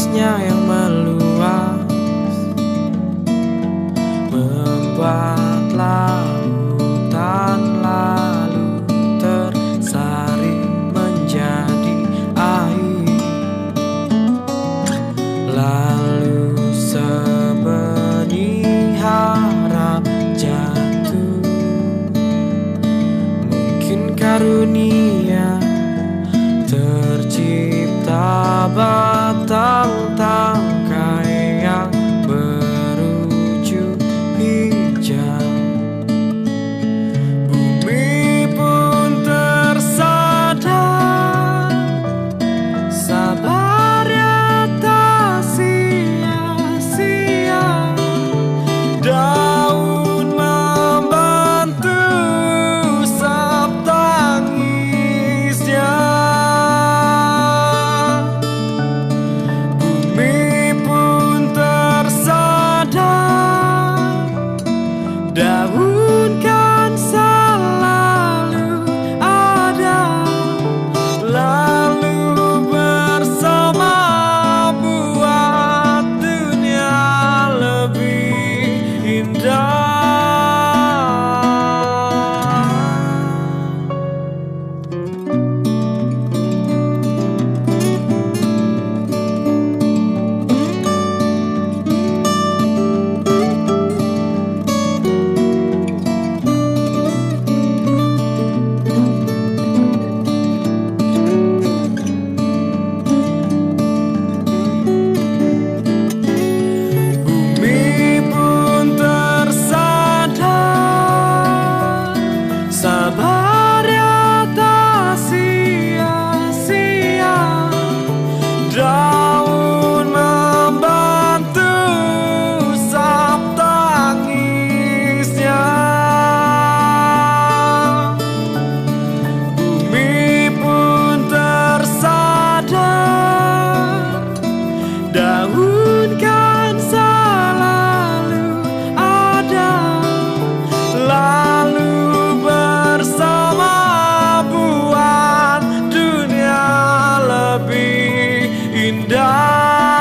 tangisnya yang meluas membuat lautan lalu tersaring menjadi air. Lalu sebenih harap jatuh, mungkin karunia tercipta batang tangkai yang berujung hijau. Bumi pun tersadar, sabar ya tak sia-sia. Daun membantu usap tangisnya. Bumi pun tersadar, daun kan selalu ada, lalu bersama buat dunia lebih indah. Bumi pun tersadar, sabar ya tak sia-sia. Daun membantu usap tangisnya. Bumi pun tersadar, daun kan selalu ada, lalu bersama buat dunia lebih indah.